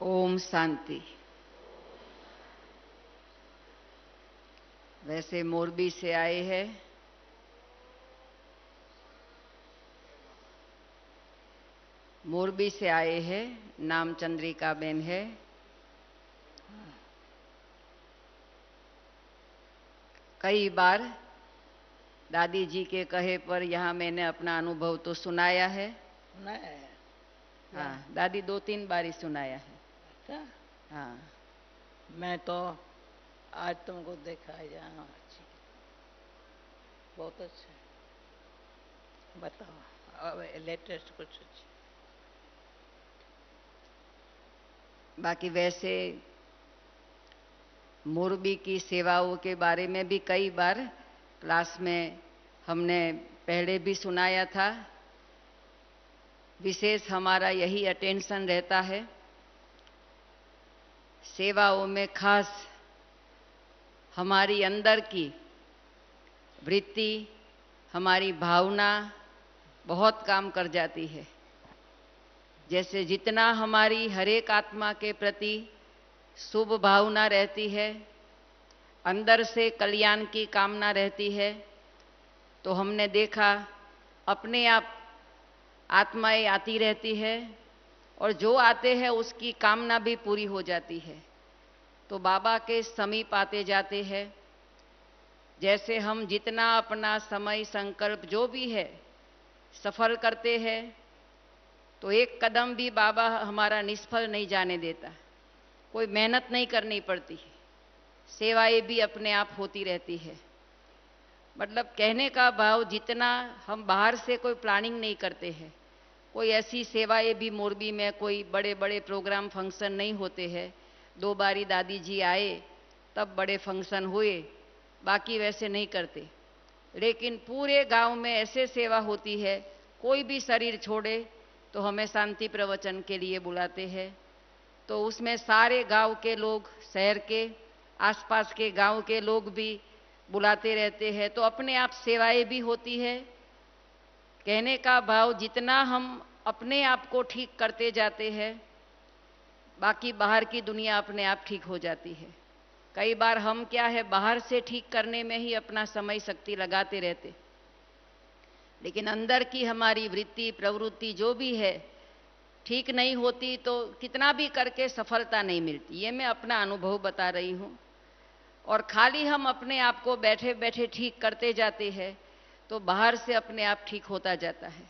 ओम शांति। वैसे मोरबी से आए हैं, मोरबी से आए हैं। नाम चंद्रिका बेन है। कई बार दादी जी के कहे पर यहाँ मैंने अपना अनुभव तो सुनाया है। सुनाया है? हाँ, दादी 2-3 बार ही सुनाया है। अच्छा, हाँ, मैं तो आज तुमको देखा है यहाँ। अच्छी, बहुत अच्छा है। बताओ अब लेटेस्ट कुछ अच्छी। बाकी वैसे मोरबी की सेवाओं के बारे में भी कई बार क्लास में हमने पहले भी सुनाया था। विशेष हमारा यही अटेंशन रहता है सेवाओं में, खास हमारी अंदर की वृत्ति, हमारी भावना बहुत काम कर जाती है। जैसे जितना हमारी हर एक आत्मा के प्रति शुभ भावना रहती है, अंदर से कल्याण की कामना रहती है, तो हमने देखा अपने आप आत्माएं आती रहती है और जो आते हैं उसकी कामना भी पूरी हो जाती है, तो बाबा के समीप आते जाते हैं। जैसे हम जितना अपना समय संकल्प जो भी है सफल करते हैं, तो एक कदम भी बाबा हमारा निष्फल नहीं जाने देता। कोई मेहनत नहीं करनी पड़ती, सेवाएं भी अपने आप होती रहती है। मतलब कहने का भाव, जितना हम बाहर से कोई प्लानिंग नहीं करते हैं, कोई ऐसी सेवाएं भी मोरबी में कोई बड़े बड़े प्रोग्राम फंक्शन नहीं होते हैं। 2 बारी दादी जी आए तब बड़े फंक्शन हुए, बाकी वैसे नहीं करते। लेकिन पूरे गांव में ऐसे सेवा होती है, कोई भी शरीर छोड़े तो हमें शांति प्रवचन के लिए बुलाते हैं। तो उसमें सारे गांव के लोग, शहर के आसपास के गांव के लोग भी बुलाते रहते हैं, तो अपने आप सेवाएं भी होती है। कहने का भाव, जितना हम अपने आप को ठीक करते जाते हैं, बाकी बाहर की दुनिया अपने आप ठीक हो जाती है। कई बार हम क्या है, बाहर से ठीक करने में ही अपना समय शक्ति लगाते रहते, लेकिन अंदर की हमारी वृत्ति प्रवृत्ति जो भी है ठीक नहीं होती, तो कितना भी करके सफलता नहीं मिलती। ये मैं अपना अनुभव बता रही हूँ। और खाली हम अपने आप को बैठे बैठे ठीक करते जाते हैं, तो बाहर से अपने आप ठीक होता जाता है।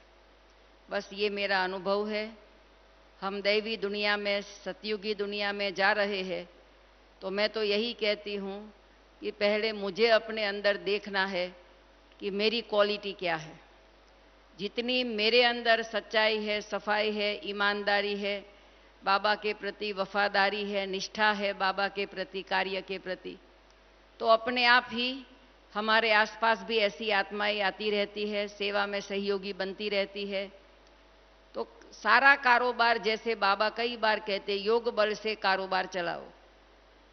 बस ये मेरा अनुभव है। हम दैवी दुनिया में, सतयुगी दुनिया में जा रहे हैं, तो मैं तो यही कहती हूँ कि पहले मुझे अपने अंदर देखना है कि मेरी क्वालिटी क्या है। जितनी मेरे अंदर सच्चाई है, सफाई है, ईमानदारी है, बाबा के प्रति वफादारी है, निष्ठा है बाबा के प्रति, कार्य के प्रति, तो अपने आप ही हमारे आसपास भी ऐसी आत्माएं आती रहती है, सेवा में सहयोगी बनती रहती है। तो सारा कारोबार, जैसे बाबा कई बार कहते, योग बल से कारोबार चलाओ,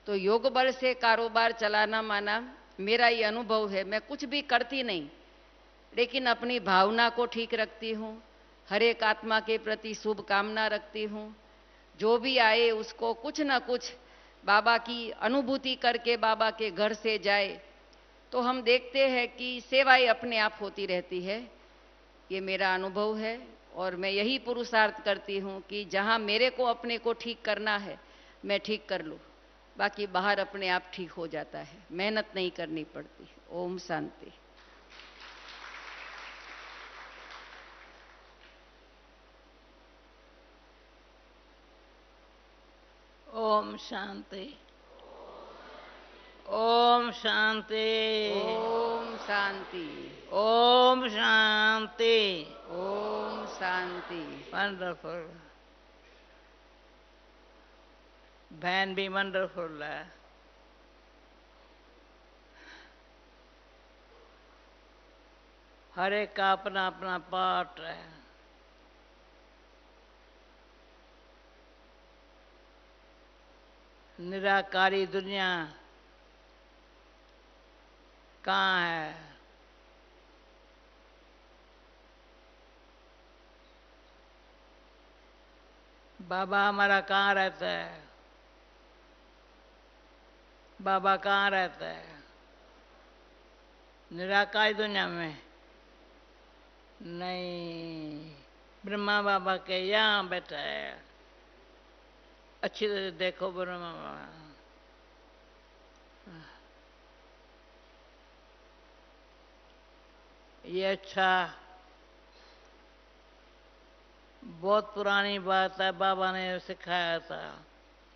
तो योग बल से कारोबार चलाना माना मेरा ये अनुभव है। मैं कुछ भी करती नहीं, लेकिन अपनी भावना को ठीक रखती हूँ, हर एक आत्मा के प्रति शुभ कामना रखती हूँ। जो भी आए उसको कुछ न कुछ बाबा की अनुभूति करके बाबा के घर से जाए, तो हम देखते हैं कि सेवाएं अपने आप होती रहती है। ये मेरा अनुभव है और मैं यही पुरुषार्थ करती हूँ कि जहाँ मेरे को अपने को ठीक करना है मैं ठीक कर लूँ, बाकी बाहर अपने आप ठीक हो जाता है, मेहनत नहीं करनी पड़ती। ओम शांति। ओम शांति, ओम शांति, ओम शांति, ओम शांति। ओम शांति। वंडरफुल। बहन भी वंडरफुल है। हर एक का अपना अपना पार्ट है। निराकारी दुनिया कहाँ है? बाबा हमारा कहाँ रहता है? बाबा कहाँ रहता है? निराकार दुनिया में नहीं, ब्रह्मा बाबा के यहाँ बैठा है। अच्छी तरह देखो ब्रह्मा बाबा। ये अच्छा, बहुत पुरानी बात है, बाबा ने सिखाया था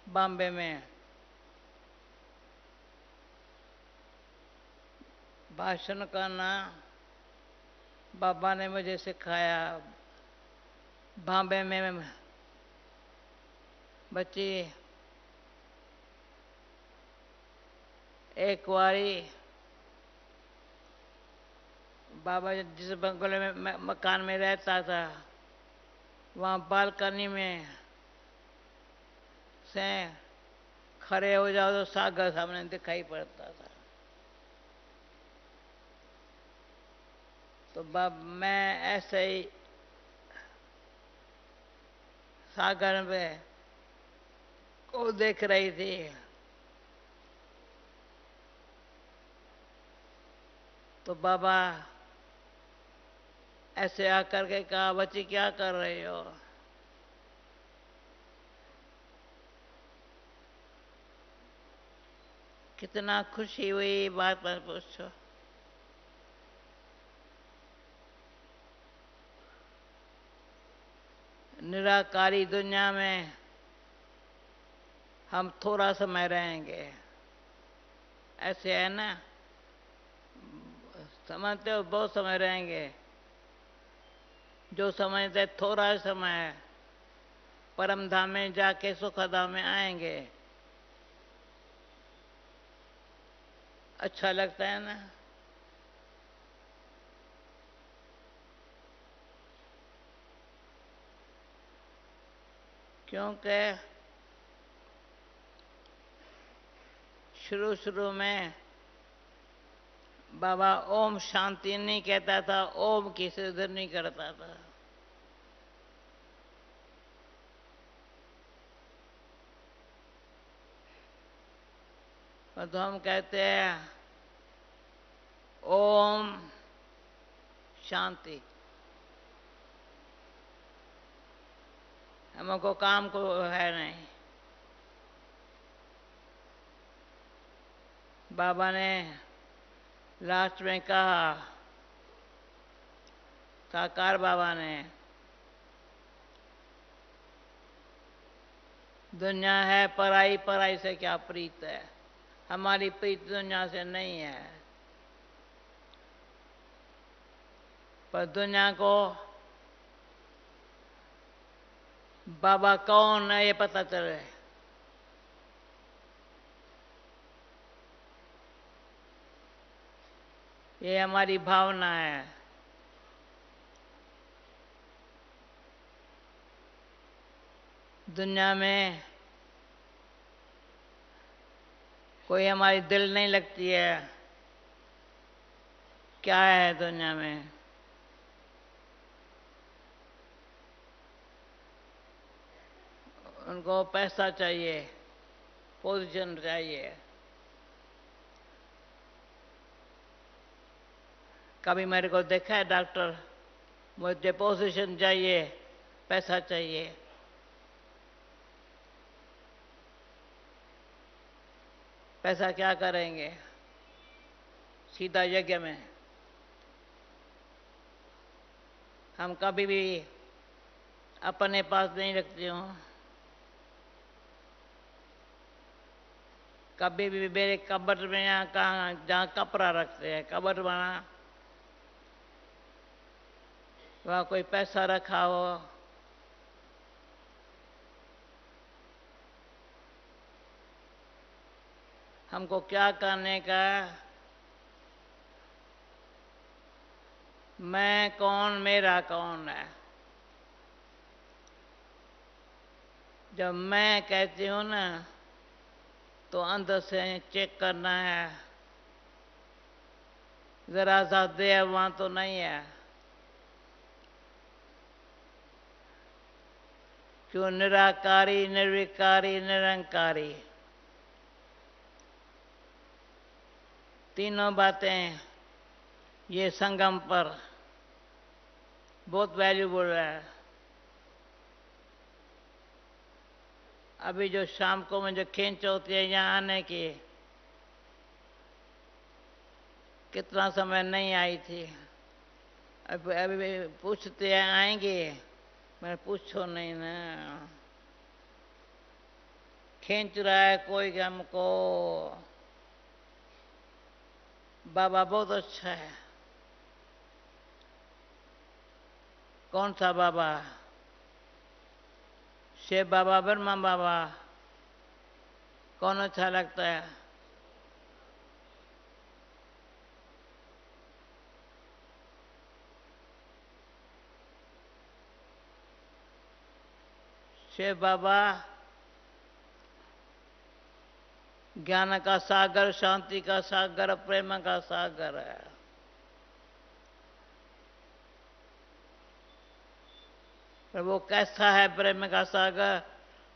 बॉम्बे में। भाषण करना बाबा ने मुझे सिखाया। बॉम्बे में बच्ची एक बारी बाबा जिस बंगले में मकान में रहता था, वहाँ बालकनी में से खड़े हो जाओ तो सागर सामने दिखाई पड़ता था। तो मैं ऐसे ही सागर में को देख रही थी। तो बाबा ऐसे आकर के कहा, बच्ची क्या कर रही हो? कितना खुशी हुई, बात मत पूछो। निराकारी दुनिया में हम थोड़ा समय रहेंगे, ऐसे है ना? समझते हो, बहुत समय रहेंगे। जो समझते थोड़ा समय है, परम धाम में जाके सुखधाम में आएंगे। अच्छा लगता है ना? क्योंकि शुरू शुरू में बाबा ओम शांति नहीं कहता था, ओम की सिद्ध नहीं करता था। तो हम कहते हैं ओम शांति। हमको काम को है नहीं। बाबा ने लास्ट में कहा, साकार बाबा ने, दुनिया है पराई, पराई से क्या प्रीत है? हमारी प्रीत दुनिया से नहीं है, पर दुनिया को बाबा कौन है ये पता चले। ये हमारी भावना है। दुनिया में कोई हमारी दिल नहीं लगती है। क्या है दुनिया में? उनको पैसा चाहिए, पोजीशन चाहिए। कभी मेरे को देखा है डॉक्टर, मुझे पोजीशन चाहिए, पैसा चाहिए। पैसा क्या करेंगे? सीधा यज्ञ में। हम कभी भी अपने पास नहीं रखती हूँ। कभी भी मेरे कब्र में यहाँ कहाँ जहाँ कपड़ा रखते हैं, कब्र बना, वहाँ कोई पैसा रखा हो, हमको क्या करने का? मैं कौन, मेरा कौन है? जब मैं कहती हूँ ना, तो अंदर से चेक करना है, जरा सा देह वहां तो नहीं है। क्यों निराकारी, निर्विकारी, निरंकारी, तीनों बातें ये संगम पर बहुत वैल्यूबल है। अभी जो शाम को मुझे खींच होती है यहाँ आने की, कितना समय नहीं आई थी। अभी पूछते हैं आएंगे, मैं पूछो नहीं ना, खींच रहा है कोई हमको। बाबा बहुत अच्छा है। कौन सा बाबा? शिव बाबा, ब्रह्मा बाबा, कौन अच्छा लगता है? शिव बाबा ज्ञान का सागर, शांति का सागर, प्रेम का सागर है। पर वो कैसा है प्रेम का सागर?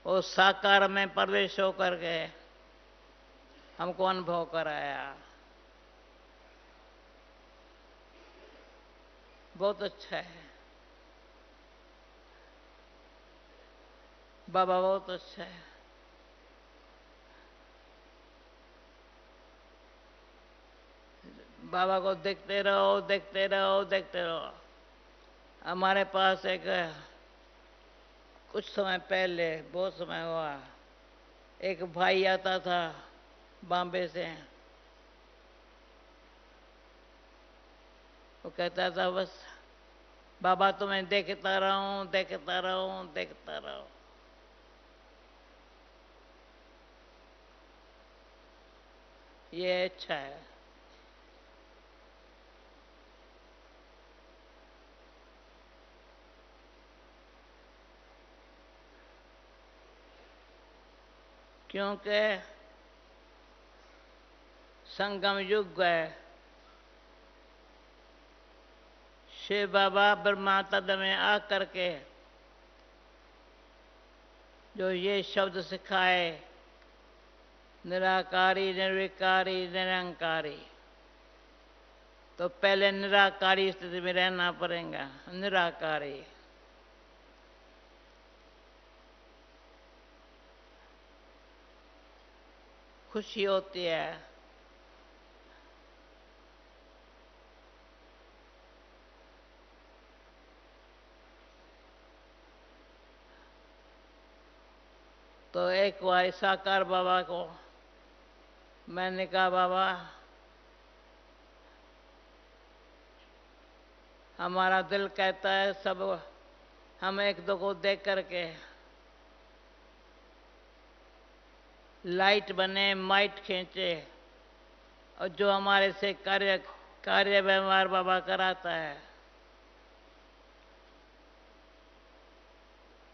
वो साकार में प्रवेश होकर के हमको अनुभव कराया। बहुत अच्छा है बाबा, बहुत अच्छा है। बाबा को देखते रहो, देखते रहो, देखते रहो। हमारे पास एक कुछ समय पहले, बहुत समय हुआ, एक भाई आता था बॉम्बे से। वो कहता था बस बाबा तुम्हें देखता रहूं, देखता रहूं, देखता रहूं। ये अच्छा है। क्योंकि संगम युग है। शिव बाबा ब्रह्मा तद में आकर के जो ये शब्द सिखाए, निराकारी, निर्विकारी, निरंकारी, तो पहले निराकारी स्थिति में रहना पड़ेगा। निराकारी खुशी होती है। तो एक बार साकार बाबा को मैंने कहा, बाबा हमारा दिल कहता है सब हम एक दो को देख करके लाइट बने, माइट खींचे, और जो हमारे से कार्य व्यवहार बाबा कराता है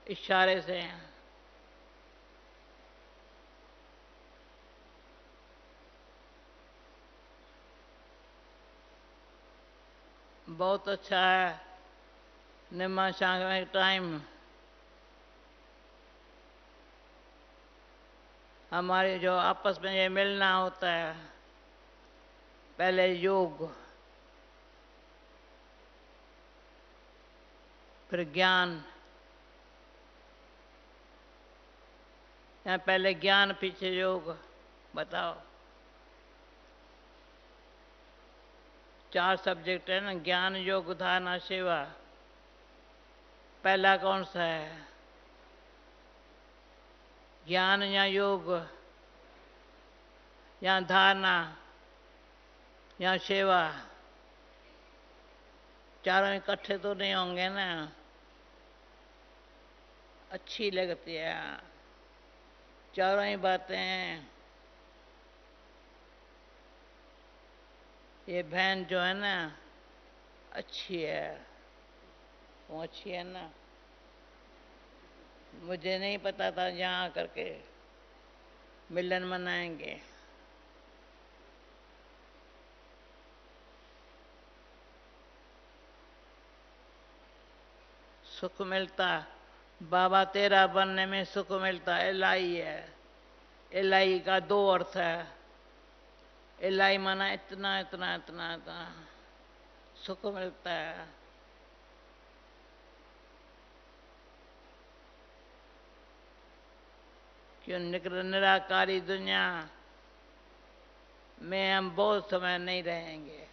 इशारे से। बहुत अच्छा है। निमाशांग में टाइम हमारे जो आपस में ये मिलना होता है, पहले योग, फिर ज्ञान, या पहले ज्ञान पीछे योग। बताओ, 4 सब्जेक्ट है ना, ज्ञान, योग, धारणा, सेवा। पहला कौन सा है? ज्ञान या योग या धारणा या सेवा? चारों इकट्ठे तो नहीं होंगे ना। अच्छी लगती है चारों ही बातें। ये बहन जो है ना अच्छी है, वो अच्छी है ना। मुझे नहीं पता था यहाँ आकर के मिलन मनाएंगे। सुख मिलता, बाबा तेरा बनने में सुख मिलता है। इलाही है। इलाही का दो अर्थ है। इलाही माना इतना इतना इतना इतना सुख मिलता है। क्यों निराकारी दुनिया में हम बहुत समय नहीं रहेंगे।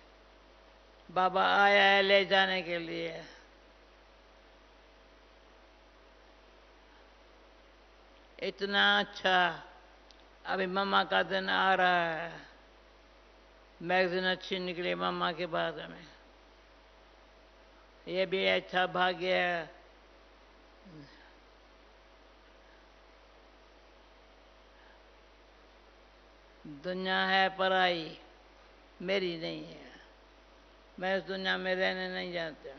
बाबा आया है ले जाने के लिए। इतना अच्छा। अभी मम्मा का दिन आ रहा है। मैगजीन अच्छी निकली मम्मा के बारे में। ये भी अच्छा भाग्य है। दुनिया है पराई, मेरी नहीं है। मैं इस दुनिया में रहने नहीं जाता।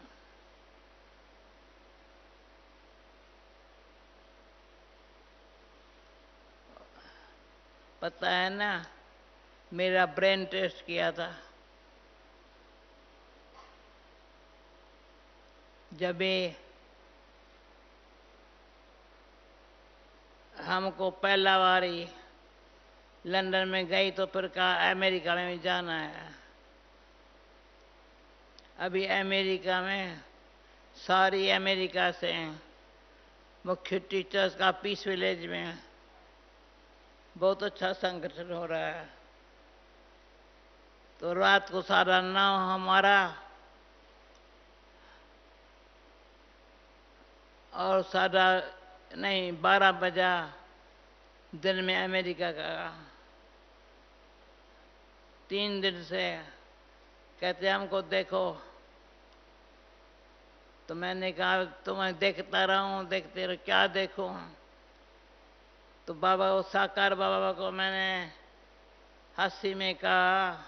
पता है ना, मेरा ब्रेन टेस्ट किया था जब हमको पहला बारी लंदन में गई तो फिर कहा अमेरिका में भी जाना है। अभी अमेरिका में सारी अमेरिका से मुख्य टीचर्स का पीस विलेज में बहुत अच्छा संगठन हो रहा है। तो रात को 9:30 हमारा और 12 बजा दिन में अमेरिका का। 3 दिन से कहते हमको देखो। तो मैंने कहा तुम्हें देखता रहूं, देखते रहो। क्या देखूं? तो बाबा वो साकार बाबा को मैंने हंसी में कहा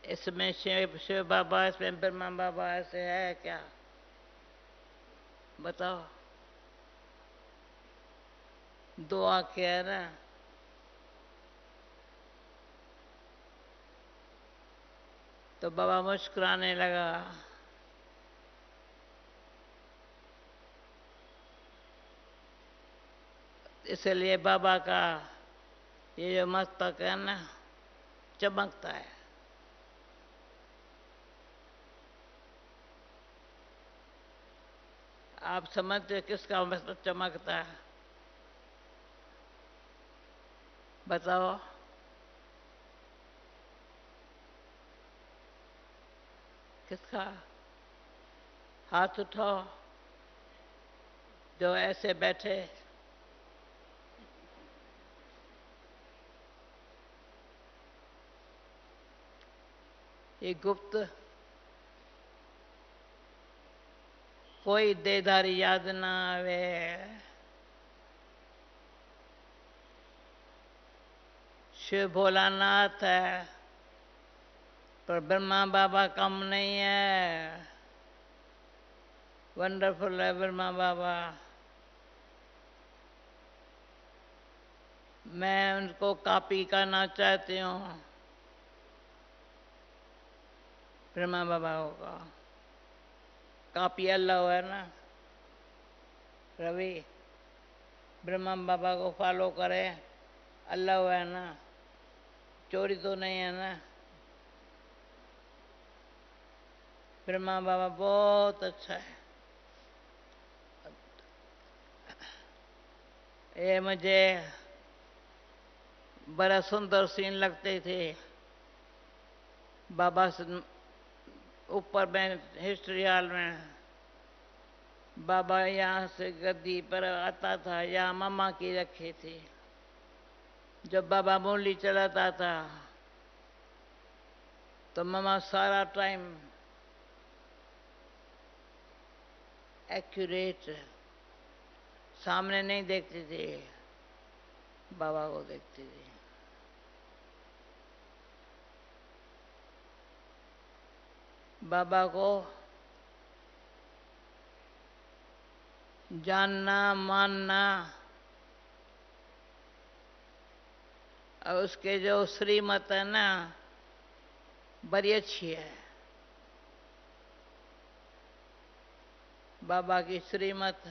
इसमें शिव बाबा, इसमें ब्रह्मा बाबा ऐसे है क्या? बताओ। 2 आंखें है ना। तो बाबा मुस्कुराने लगा। इसलिए बाबा का ये जो मस्तक है ना चमकता है। आप समझते किसका मस्तक चमकता है? बताओ। किसका? हाथ उठाओ जो ऐसे बैठे। ये गुप्त कोई देदारी याद ना आवे। शिव भोलानाथ है पर ब्रह्मा बाबा कम नहीं है। वंडरफुल है ब्रह्मा बाबा। मैं उनको कॉपी करना चाहती हूँ ब्रह्मा बाबा होगा। कॉपी अल्लाह है ना। रवि ब्रह्मा बाबा को फॉलो करे। अल्लाह है ना। चोरी तो नहीं है ना। ब्रह्मा बाबा बहुत अच्छा है। ये मुझे बड़ा सुंदर सीन लगते थे। बाबा ऊपर में हिस्ट्री हॉल में बाबा यहाँ से गद्दी पर आता था। यहाँ मम्मा की रखी थी। जब बाबा मुरली चलाता था तो मम्मा सारा टाइम एक्यूरेट सामने नहीं देखती थी, बाबा को देखती थी। बाबा को जानना मानना और उसके जो श्रीमत है ना बड़ी अच्छी है। बाबा की श्रीमत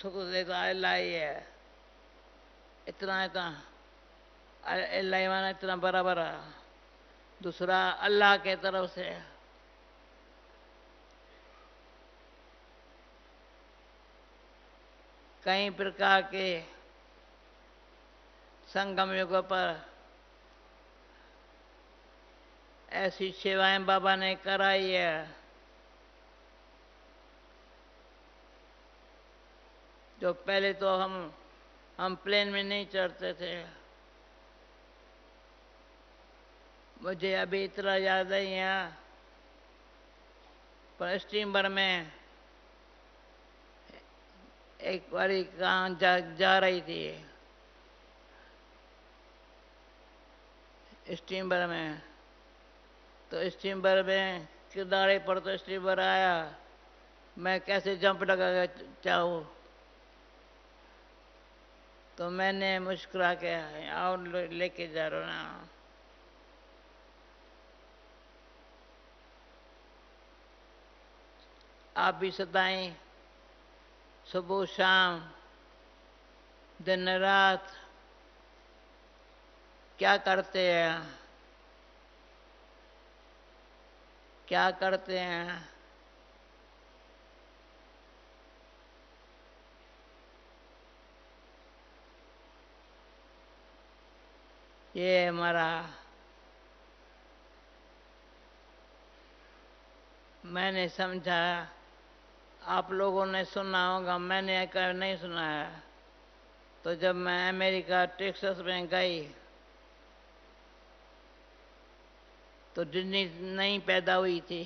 सुख देता अल्लाह ही है। इतना इतना अल्लाह माना इतना बराबर है। दूसरा अल्लाह के तरफ से कई प्रकार के संगम युग पर ऐसी सेवाएं बाबा ने कराई है जो पहले तो हम प्लेन में नहीं चढ़ते थे। मुझे अभी इतना याद है यहाँ पर स्टीमर में एक बारी कहाँ जा रही थी स्टीमर में, तो स्टीमर में किनारे पर तो स्टीमर आया, मैं कैसे जंप लगा चाहूँ तो मैंने मुस्कुरा के आओ लेके जा रहा ना। आप भी सदाएं सुबह शाम दिन रात क्या करते हैं, क्या करते हैं? ये हमारा मैंने समझा, आप लोगों ने सुना होगा, मैंने नहीं सुना है। तो जब मैं अमेरिका टेक्सास में गई तो डिज्नी नहीं पैदा हुई थी।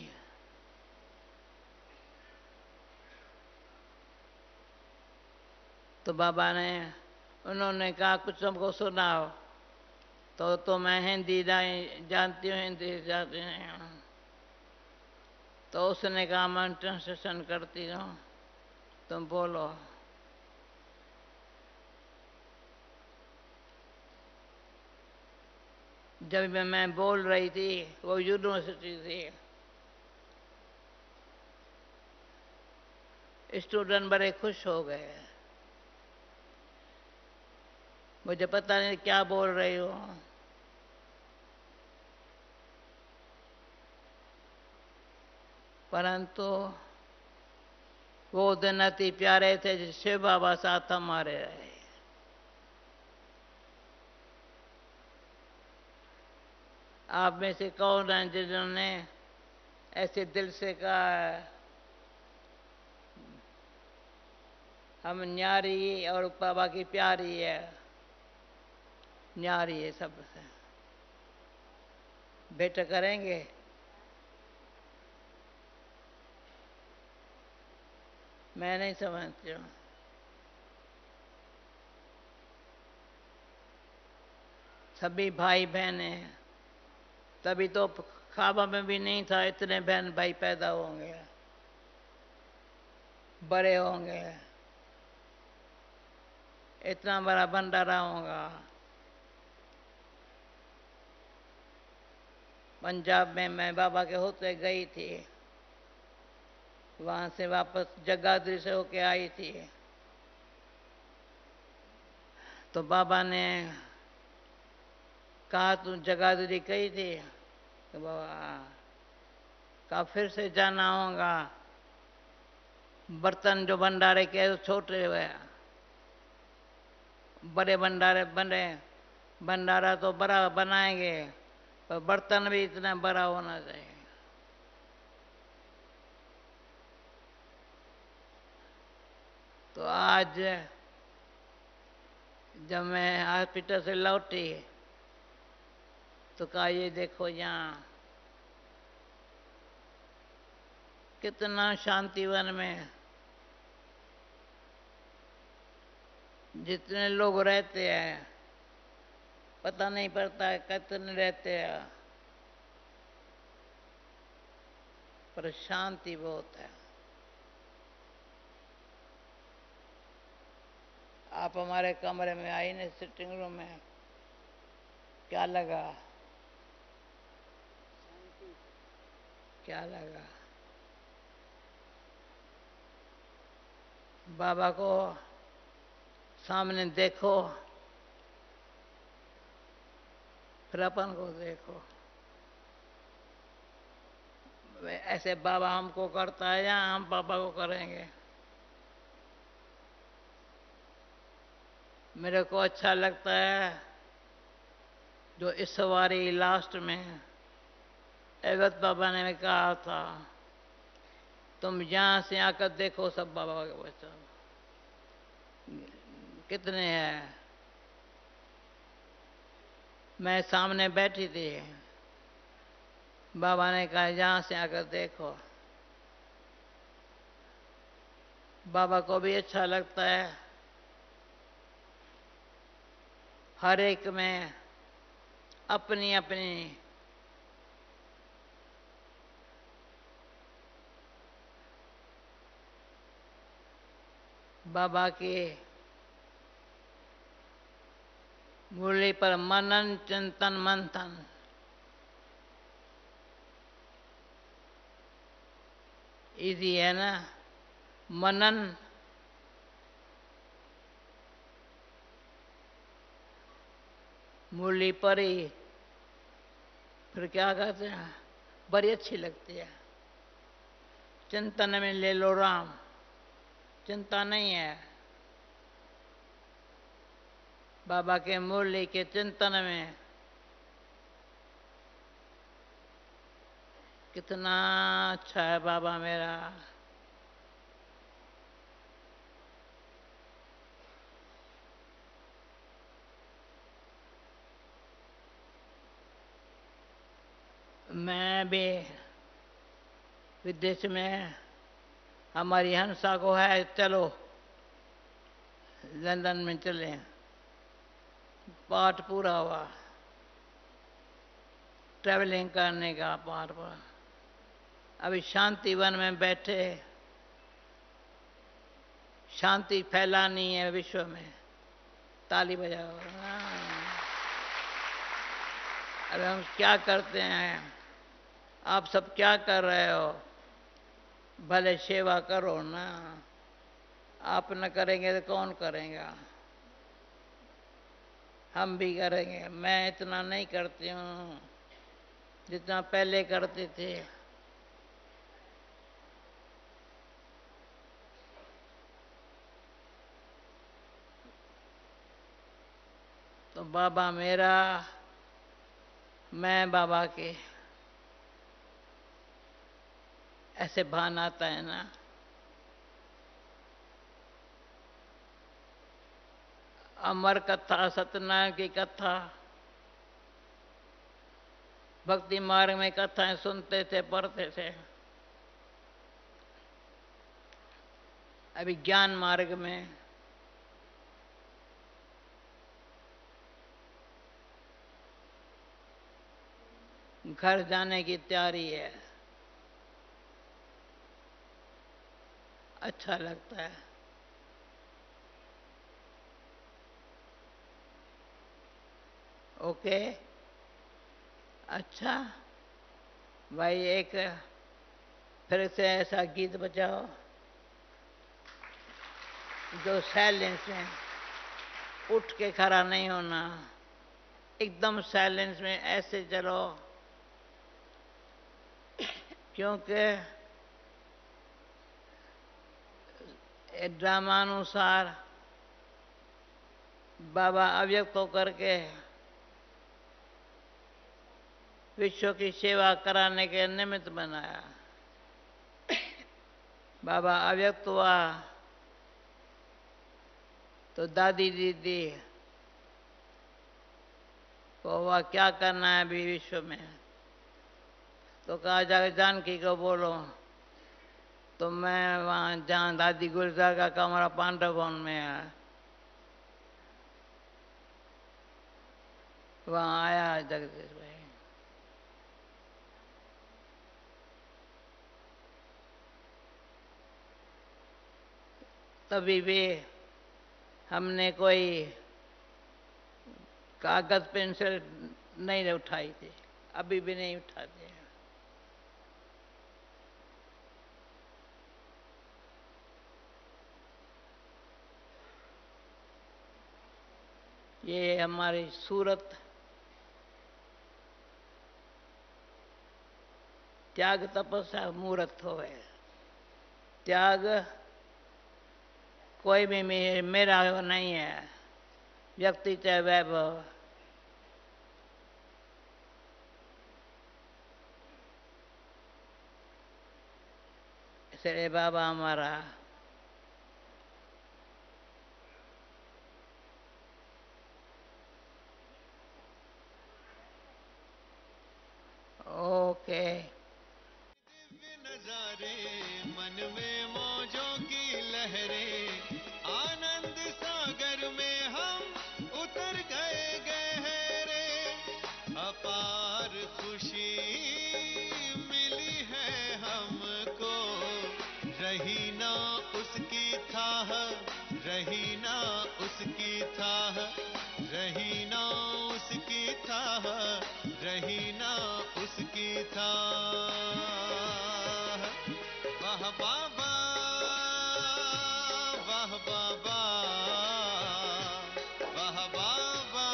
तो बाबा ने उन्होंने कहा कुछ हमको सुनाओ, तो मैं हिंदी जानती हूँ, हिंदी जानती हूँ। तो उसने कहा मैं ट्रांसलेशन करती हूँ, तुम बोलो। जब मैं बोल रही थी वो यूनिवर्सिटी थी, स्टूडेंट बड़े खुश हो गए। मुझे पता नहीं क्या बोल रही हूँ, परंतु वो दिन अति प्यारे थे जो शिव बाबा साथ हमारे रहे। आप में से कौन है जिन्होंने ऐसे दिल से कहा हम न्यारी और बाबा की प्यारी है, न्यारी है, सबसे भेंट करेंगे? मैं नहीं समझती हूँ। सभी भाई बहन हैं, तभी तो ख्वाबों में भी नहीं था इतने बहन भाई पैदा होंगे, बड़े होंगे, इतना बड़ा भंडारा होगा। पंजाब में मैं बाबा के होते गई थी, वहां से वापस जगाधरी से होके आई थी। तो बाबा ने कहा तू जगाधरी गई थी? तो बाबा कहा फिर से जाना होगा, बर्तन जो भंडारे के छोटे हुए, बड़े भंडारे बने, भंडारा तो बड़ा बनाएंगे पर बर्तन भी इतना बड़ा होना चाहिए। तो आज जब मैं हॉस्पिटल से लौटी तो कहा ये देखो यहाँ कितना शांतिवन में जितने लोग रहते हैं पता नहीं पड़ता कितने रहते हैं, पर शांति बहुत है। आप हमारे कमरे में आई ना, सिटिंग रूम में, क्या लगा? क्या लगा? बाबा को सामने देखो, फिर अपन को देखो। ऐसे बाबा हमको करता है या हम बाबा को करेंगे? मेरे को अच्छा लगता है जो इस बारी लास्ट में एवत बाबा ने कहा था, तुम यहां से आकर देखो सब बाबा के बच्चों कितने हैं। मैं सामने बैठी थी, बाबा ने कहा यहां से आकर देखो। बाबा को भी अच्छा लगता है हर एक में अपनी अपनी बाबा की मुरली पर मनन चिंतन मंथन। इजी है ना? मनन मुरली पर ही, फिर क्या कहते हैं, बड़ी अच्छी लगती है। चिंतन में ले लो राम, चिंता नहीं है। बाबा के मुरली के चिंतन में कितना अच्छा है बाबा मेरा। मैं भी विदेश में, हमारी हंसा को है चलो लंदन में चले, पाठ पूरा हुआ, ट्रैवलिंग करने का पाठ पूरा। अभी शांति वन में बैठे, शांति फैलानी है विश्व में, ताली बजाओ। अरे हम क्या करते हैं, आप सब क्या कर रहे हो? भले सेवा करो ना, आप न करेंगे तो कौन करेगा? हम भी करेंगे। मैं इतना नहीं करती हूँ जितना पहले करते थे। तो बाबा मेरा, मैं बाबा के, ऐसे भान आता है ना। अमर कथा, सत्यनारायण की कथा, भक्ति मार्ग में कथाएं सुनते थे, पढ़ते थे। अभी ज्ञान मार्ग में घर जाने की तैयारी है। अच्छा लगता है। ओके, अच्छा भाई, एक फिर से ऐसा गीत बजाओ जो साइलेंस में, उठ के खड़ा नहीं होना, एकदम साइलेंस में ऐसे चलो, क्योंकि ड्रामानुसार बाबा अव्यक्त होकर के विश्व की सेवा कराने के निमित्त बनाया। बाबा अव्यक्त हुआ तो दादी दीदी को हुआ क्या करना है अभी विश्व में, तो कहा जाकर जानकी को बोलो। तो मैं वहां जहां दादी गुलजार का कमरा पांडव भवन में है, वहां आया जगदीश भाई। तभी भी हमने कोई कागज पेंसिल नहीं उठाई थी, अभी भी नहीं उठाते हैं। ये हमारी सूरत त्याग तपस्या मूर्त होवे। त्याग कोई भी मेरा नहीं है, व्यक्ति चाहे वैभव। इसलिए बाबा हमारा ओके। नजारे मन में मौजों की लहरें, आनंद सागर में हम उतर गए गहरे। अपार खुशी मिली है हमको, रही ना उसकी थाह, रही ना उसकी थाह, रही ना उसकी थाह, रही ना उसकी थाह। वाह बाबा, वाह बाबा, वाह बाबा।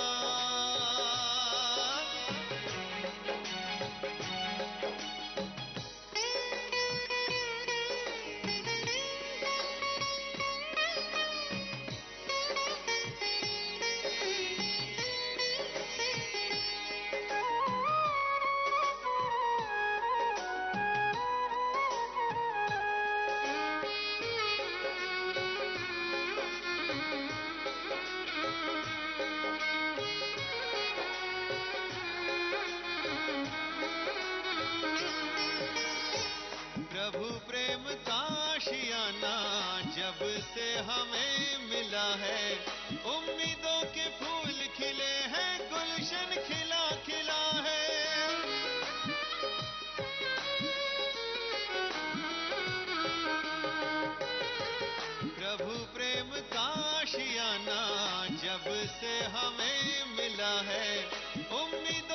प्रभु प्रेम का आशियाना जब से हमें मिला है, उम्मीदों के फूल खिले हैं, गुलशन खिला खिला है। प्रभु प्रेम का आशियाना जब से हमें मिला है, उम्मीदों